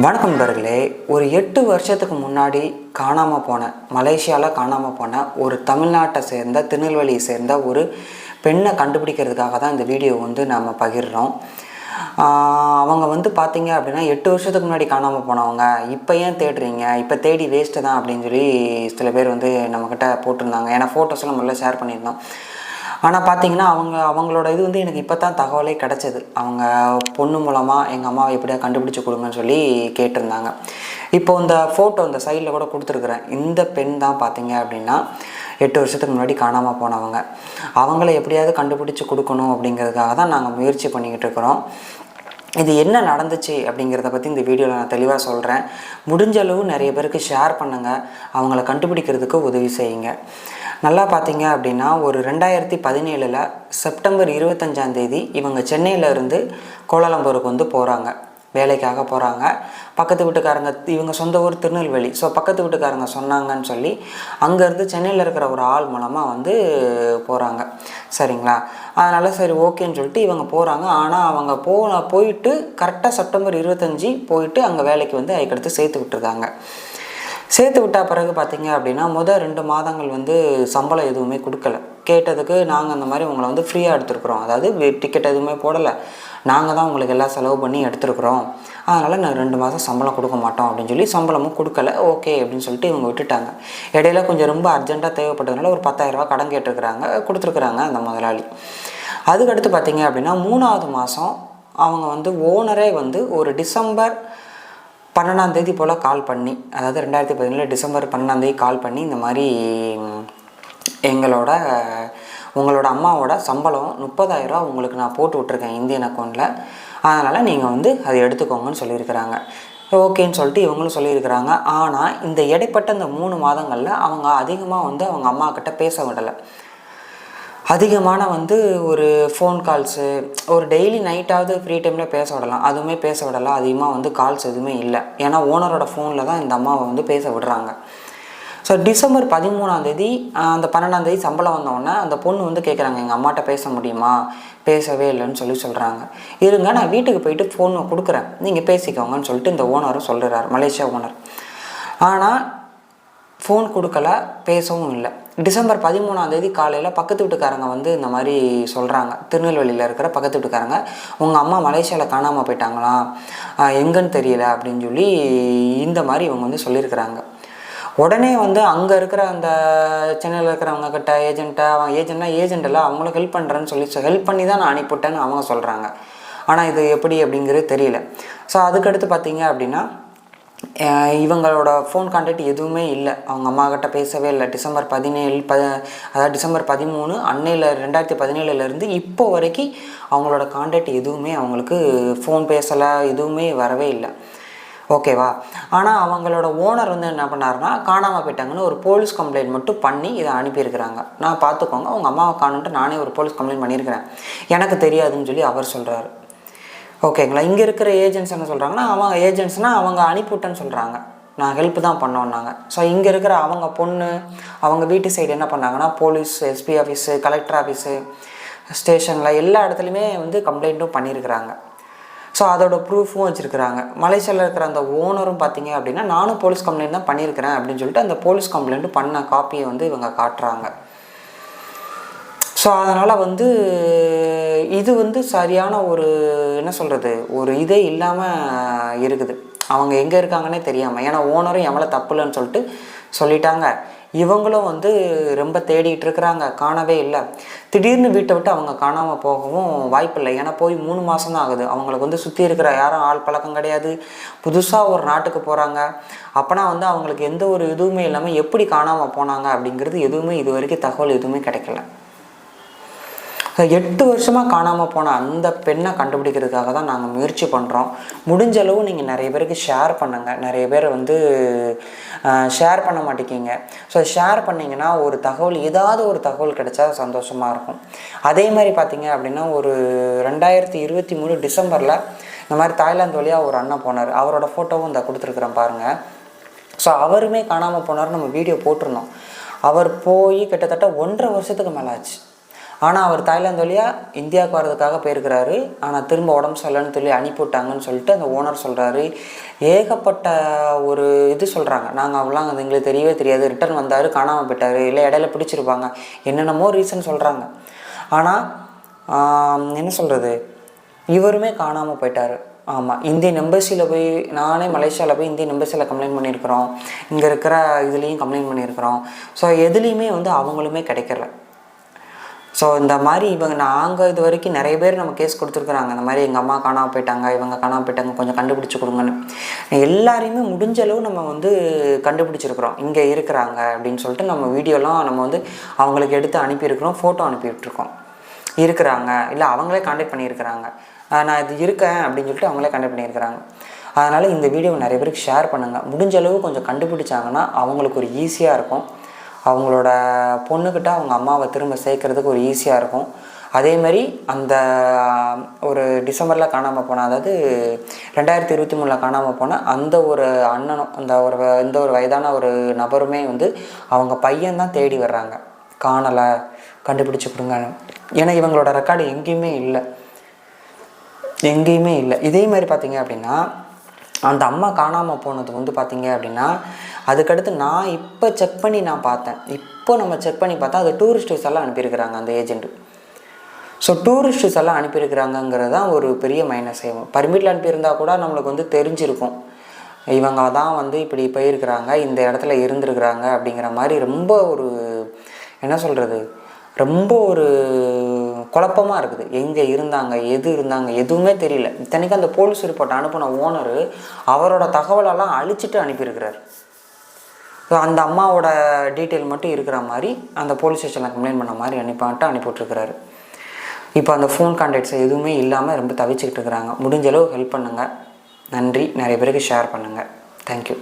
வணக்கம் நண்பர்களே. ஒரு 8 வருஷத்துக்கு முன்னாடி காணாமல் போன மலேசியாவில் காணாமல் போன ஒரு தமிழ்நாட்டை சேர்ந்த திருநெல்வேலியை சேர்ந்த ஒரு பெண்ணை கண்டுபிடிக்கிறதுக்காக தான் இந்த வீடியோ நாம் பகிர்றோம். அவங்க பார்த்தீங்க அப்படின்னா 8 வருஷத்துக்கு முன்னாடி காணாமல் போனவங்க இப்போ ஏன் தேடுறீங்க, இப்போ தேடி வேஸ்ட்டு தான் அப்படின்னு சொல்லி சில பேர் நம்மக்கிட்ட போட்டிருந்தாங்க. ஏன்னா ஃபோட்டோஸ்லாம் முதல்ல ஷேர் பண்ணியிருந்தோம். ஆனால் பார்த்தீங்கன்னா அவங்களோட இது எனக்கு இப்போ தான் தகவலே கிடச்சிது. அவங்க பொண்ணு மூலமாக எங்கள் அம்மாவை எப்படியா கண்டுபிடிச்சி கொடுங்கன்னு சொல்லி கேட்டிருந்தாங்க. இப்போ இந்த ஃபோட்டோ இந்த சைடில் கூட கொடுத்துருக்குறேன். இந்த பெண் தான் பார்த்தீங்க அப்படின்னா 8 வருஷத்துக்கு முன்னாடி காணாமல் போனவங்க. அவங்கள எப்படியாவது கண்டுபிடிச்சி கொடுக்கணும் அப்படிங்கிறதுக்காக தான் நாங்கள் முயற்சி பண்ணிக்கிட்டு இருக்கிறோம். இது என்ன நடந்துச்சு அப்படிங்கிறத பற்றி இந்த வீடியோவில் நான் தெளிவாக சொல்கிறேன். முடிஞ்ச அளவு நிறைய பேருக்கு ஷேர் பண்ணுங்கள், அவங்கள கண்டுபிடிக்கிறதுக்கு உதவி செய்யுங்க. நல்லா பார்த்தீங்க அப்படின்னா ஒரு 2017 செப்டம்பர் 25 இவங்க சென்னையிலேருந்து கோலாலம்பூருக்கு போகிறாங்க, வேலைக்காக போகிறாங்க. பக்கத்து வீட்டுக்காரங்க, இவங்க சொந்த ஊர் திருநெல்வேலி, ஸோ பக்கத்து வீட்டுக்காரங்க சொன்னாங்கன்னு சொல்லி அங்கேருந்து சென்னையில் இருக்கிற ஒரு ஆள் மூலமாக போகிறாங்க. சரிங்களா? அதனால் சரி ஓகேன்னு சொல்லிட்டு இவங்க போகிறாங்க. ஆனால் அவங்க போயிட்டு கரெக்டாக செப்டம்பர் 25 போயிட்டு அங்கே வேலைக்கு அதுக்கடுத்து சேர்த்து விட்டுருக்காங்க. சேர்த்து விட்டால் பிறகு பார்த்திங்க அப்படின்னா முதல் 2 மாதங்கள் சம்பளம் எதுவுமே கொடுக்கல. கேட்டதுக்கு நாங்கள் அந்த மாதிரி உங்களை ஃப்ரீயாக எடுத்துருக்குறோம், அதாவது டிக்கெட் எதுவுமே போடலை, நாங்கள் தான் உங்களுக்கு எல்லாம் செலவு பண்ணி எடுத்துருக்குறோம், அதனால் நான் 2 மாதம் சம்பளம் கொடுக்க மாட்டோம் அப்படின்னு சொல்லி சம்பளமும் கொடுக்கல. ஓகே அப்படின்னு சொல்லிட்டு இவங்க விட்டுட்டாங்க. இடையில கொஞ்சம் ரொம்ப அர்ஜென்ட்டாக தேவைப்பட்டதுனால ஒரு 10,000 ரூபா கடன் கேட்டிருக்கிறாங்க, கொடுத்துருக்குறாங்க அந்த முதலாளி. அதுக்கடுத்து பார்த்திங்க அப்படின்னா 3ஆவது மாதம் அவங்க ஓனரே ஒரு டிசம்பர் 12 போல் கால் பண்ணி, அதாவது 2017 டிசம்பர் 12 கால் பண்ணி இந்த மாதிரி உங்களோட அம்மாவோட சம்பளம் 30,000 ரூபா உங்களுக்கு நான் போட்டு விட்ருக்கேன் இந்தியன் அக்கௌண்ட்டில், அதனால் நீங்கள் அதை எடுத்துக்கோங்கன்னு சொல்லியிருக்கிறாங்க. ஓகேன்னு சொல்லிட்டு இவங்களும் சொல்லியிருக்கிறாங்க. ஆனால் இந்த இடைப்பட்ட இந்த 3 மாதங்களில் அவங்க அதிகமாக அவங்க அம்மாக்கிட்ட பேச விடலை. அதிகமான ஒரு ஃபோன் கால்ஸு, ஒரு டெய்லி நைட்டாவது ஃப்ரீ டைமில் பேச விடலாம், அதுவுமே பேச விடலாம். அதிகமாக கால்ஸ் எதுவுமே இல்லை. ஏன்னா ஓனரோட ஃபோனில் தான் இந்த அம்மாவை பேச விடுறாங்க. ஸோ டிசம்பர் 13 அந்த 12 சம்பளம் வந்தோடனே அந்த பொண்ணு கேட்குறாங்க, எங்கள் அம்மாட்ட பேச முடியுமா, பேசவே இல்லைன்னு சொல்கிறாங்க. இருங்க நான் வீட்டுக்கு போயிட்டு ஃபோன் கொடுக்குறேன், நீங்கள் பேசிக்கோங்கன்னு சொல்லிட்டு இந்த ஓனரும் சொல்கிறார், மலேசியா ஓனர். ஆனால் ஃபோன் கொடுக்கல, பேசவும் இல்லை. டிசம்பர் 13 காலையில் பக்கத்து வீட்டுக்காரங்க இந்த மாதிரி சொல்கிறாங்க, திருநெல்வேலியில் இருக்கிற பக்கத்து வீட்டுக்காரங்க, உங்கள் அம்மா மலேசியாவில் காணாமல் போயிட்டாங்களாம், எங்கன்னு தெரியல அப்படின்னு சொல்லி இந்த மாதிரி இவங்க சொல்லியிருக்கிறாங்க. உடனே அங்கே இருக்கிற அந்த சென்னையில் இருக்கிறவங்க கிட்ட ஏஜென்ட் எல்லாம் அவங்களுக்கு ஹெல்ப் பண்ணுறேன்னு சொல்லி ஹெல்ப் பண்ணி தான் நான் அனுப்பிவிட்டேன்னு அவங்க சொல்கிறாங்க. ஆனால் இது எப்படி அப்படிங்கிறது தெரியல. ஸோ அதுக்கடுத்து பார்த்தீங்க அப்படின்னா இவங்களோட ஃபோன் கான்டாக்ட் எதுவுமே இல்லை, அவங்க அம்மாக்கிட்ட பேசவே இல்லை. டிசம்பர் 13 அன்னையில் 2017 இப்போ வரைக்கும் அவங்களோட கான்டாக்ட் எதுவுமே, அவங்களுக்கு ஃபோன் பேசலை, எதுவுமே வரவே இல்லை. ஓகேவா? ஆனால் அவங்களோட ஓனர் என்ன பண்ணாருன்னா, காணாமல் போயிட்டாங்கன்னு ஒரு போலீஸ் கம்ப்ளைண்ட் மட்டும் பண்ணி இதை அனுப்பியிருக்கிறாங்க. நான் பார்த்துக்கோங்க, அவங்க அம்மாவை காணுன்ட்டு நானே ஒரு போலீஸ் கம்ப்ளைண்ட் பண்ணியிருக்கிறேன், எனக்கு தெரியாதுன்னு சொல்லி அவர் சொல்கிறாரு. ஓகேங்களா? இங்கே இருக்கிற ஏஜென்ட்ஸ் என்ன சொல்கிறாங்கன்னா, ஏஜென்ட்ஸ்னால் அவங்க அனுப்பிவிட்டேன்னு சொல்கிறாங்க, நான் ஹெல்ப் தான் பண்ணோன்னாங்க. ஸோ இங்கே இருக்கிற அவங்க பொண்ணு, அவங்க வீட்டு சைடு என்ன பண்ணாங்கன்னா, police, SP office, collector office, ஸ்டேஷனில் எல்லா இடத்துலையுமே கம்ப்ளைண்ட்டும் பண்ணியிருக்கிறாங்க. ஸோ அதோட ப்ரூஃபும் வச்சுருக்கிறாங்க. மலேசியாவில் இருக்கிற அந்த ஓனரும் பார்த்தீங்க அப்படின்னா, நானும் போலீஸ் கம்ப்ளைண்ட் தான் பண்ணியிருக்கிறேன் அப்படின்னு சொல்லிட்டு அந்த போலீஸ் கம்ப்ளைண்ட்டு பண்ண காப்பியை இவங்க காட்டுறாங்க. ஸோ அதனால் இது சரியான ஒரு என்ன சொல்கிறது, ஒரு இதே இல்லாமல் இருக்குது. அவங்க எங்கே இருக்காங்கன்னே தெரியாமல். ஏன்னா ஓனரும் எவ்வளோ தப்பு இல்லைன்னு சொல்லிட்டு சொல்லிட்டாங்க. இவங்களும் ரொம்ப தேடிட்டு இருக்கிறாங்க, காணவே இல்லை. திடீர்னு வீட்டை விட்டு அவங்க காணாமல் போகவும் வாய்ப்பில்லை. ஏன்னா போய் 3 மாதம் தான் ஆகுது. அவங்களுக்கு சுற்றி இருக்கிற யாரும் ஆள் பழக்கம் கிடையாது, புதுசாக ஒரு நாட்டுக்கு போகிறாங்க. அப்போனா அவங்களுக்கு எந்த ஒரு இதுவுமே இல்லாமல் எப்படி காணாமல் போனாங்க அப்படிங்கிறது எதுவுமே இது வரைக்கும் தகவல் எதுவுமே கிடைக்கல. 8 வருஷமாக காணாமல் போன அந்த பெண்ணை கண்டுபிடிக்கிறதுக்காக தான் நாங்கள் முயற்சி பண்ணுறோம். முடிஞ்ச அளவு நீங்கள் நிறைய பேருக்கு ஷேர் பண்ணுங்கள். நிறைய பேர் ஷேர் பண்ண மாட்டேங்கிங்க. ஸோ ஷேர் பண்ணிங்கன்னா ஒரு தகவல், ஏதாவது ஒரு தகவல் கிடைச்சா சந்தோஷமாக இருக்கும். அதே மாதிரி பார்த்தீங்க அப்படின்னா ஒரு 2023 டிசம்பரில் இந்த மாதிரி தாய்லாந்து வழியாக ஒரு அண்ணன் போனார். அவரோட ஃபோட்டோவும் கொடுத்துருக்குறேன் பாருங்கள். ஸோ அவருமே காணாமல் போனார், நம்ம வீடியோ போட்டிருந்தோம். அவர் போய் கிட்டத்தட்ட 1.5 வருஷத்துக்கு மேலே ஆச்சு. ஆனால் அவர் தாய்லாந்து வழியாக இந்தியாவுக்கு வர்றதுக்காக போயிருக்கிறாரு. ஆனால் திரும்ப உடம்பு சரியில்லைன்னு சொல்லி அனுப்பிவிட்டாங்கன்னு சொல்லிட்டு அந்த ஓனர் சொல்கிறாரு. ஏகப்பட்ட ஒரு இது சொல்கிறாங்க. நாங்கள் அவெல்லாம் அது எங்களுக்கு தெரியவே தெரியாது, ரிட்டர்ன் வந்தார், காணாமல் போயிட்டார், இல்லை இடையில பிடிச்சிருப்பாங்க, என்னென்னமோ ரீசன் சொல்கிறாங்க. ஆனால் என்ன சொல்கிறது, இவருமே காணாமல் போயிட்டார். ஆமாம், இந்தியன் எம்பசியில் போய், நானே மலேசியாவில் போய் இந்தியன் எம்பசியில் கம்ப்ளைண்ட் பண்ணியிருக்கிறோம், இங்கே இருக்கிற இதுலேயும் கம்ப்ளைண்ட் பண்ணியிருக்கிறோம். ஸோ எதுலேயுமே வந்து அவங்களுமே கிடைக்கல. ஸோ இந்த மாதிரி நாங்கள் இது வரைக்கும் நிறைய பேர் நம்ம கேஸ் கொடுத்துருக்குறாங்க. இந்த மாதிரி எங்கள் அம்மா காணாமல் போயிட்டாங்க, இவங்க காணாமல் போயிட்டாங்க, கொஞ்சம் கண்டுபிடிச்சி கொடுங்கன்னு. எல்லாரையுமே முடிஞ்ச அளவு நம்ம வந்து கண்டுபிடிச்சிருக்கிறோம், இங்கே இருக்கிறாங்க அப்படின்னு சொல்லிட்டு நம்ம வீடியோலாம் நம்ம வந்து அவங்களுக்கு எடுத்து அனுப்பியிருக்கிறோம், ஃபோட்டோ அனுப்பிவிட்ருக்கோம். இருக்கிறாங்க, இல்லை அவங்களே கான்டாக்ட் பண்ணியிருக்கிறாங்க, நான் இது இருக்கேன் அப்படின்னு சொல்லிட்டு அவங்களே கான்டாக்ட் பண்ணியிருக்கிறாங்க. அதனால் இந்த வீடியோவை நிறைய பேருக்கு ஷேர் பண்ணுங்கள். முடிஞ்ச அளவு கொஞ்சம் கண்டுபிடிச்சாங்கன்னா அவங்களுக்கு ஒரு ஈஸியாக இருக்கும். அவங்களோட பொண்ணுக்கிட்ட அவங்க அம்மாவை திரும்ப சேர்க்கறதுக்கு ஒரு ஈஸியாக இருக்கும். அதேமாதிரி அந்த ஒரு டிசம்பரில் காணாமல் போன, அதாவது 2023 காணாமல் போன அந்த ஒரு அண்ணனும் இந்த ஒரு வயதான ஒரு நபருமே வந்து அவங்க பையன்தான் தேடி வர்றாங்க, காணலை, கண்டுபிடிச்சி கொடுங்க. ஏன்னா இவங்களோட ரெக்கார்டு எங்கேயுமே இல்லை. இதே மாதிரி பார்த்திங்க அப்படின்னா அந்த அம்மா காணாமல் போனது வந்து பார்த்திங்க அப்படின்னா அதுக்கடுத்து நான் இப்போ செக் பண்ணி நான் பார்த்தேன். இப்போ நம்ம செக் பண்ணி பார்த்தா அது டூரிஸ்டர்ஸ் எல்லாம் அனுப்பியிருக்கிறாங்க அந்த ஏஜென்ட்டு. ஸோ டூரிஸ்டர்ஸ் எல்லாம் அனுப்பியிருக்கிறாங்கங்கிறது தான் ஒரு பெரிய மைனஸ் ஆகும். பர்மிட்டில் அனுப்பியிருந்தால் கூட நம்மளுக்கு வந்து தெரிஞ்சிருக்கும், இவங்க தான் வந்து இப்படி போயிருக்கிறாங்க, இந்த இடத்துல இருந்துருக்குறாங்க அப்படிங்கிற மாதிரி. ரொம்ப ஒரு என்ன சொல்கிறது, ரொம்ப ஒரு குழப்பமாக இருக்குது. எங்கே இருந்தாங்க, எதுவுமே தெரியல. இத்தனைக்கும் அந்த போலீஸ் ரிப்போர்ட் அனுப்பின ஓனர் அவரோட தகவலெல்லாம் அழிச்சிட்டு அனுப்பியிருக்கிறார். ஸோ அந்த அம்மாவோட டீட்டெயில் மட்டும் இருக்கிற மாதிரி அந்த போலீஸ் ஸ்டேஷனில் கம்ப்ளைண்ட் பண்ண மாதிரி அனுப்பிவிட்ருக்கிறாரு. இப்போ அந்த ஃபோன் கான்டாக்ட்ஸ் எதுவுமே இல்லாமல் ரொம்ப தவிச்சிக்கிட்டு இருக்கிறாங்க. முடிஞ்ச அளவு ஹெல்ப் பண்ணுங்கள். நன்றி. நிறைய பேருக்கு ஷேர் பண்ணுங்கள். தேங்க்யூ.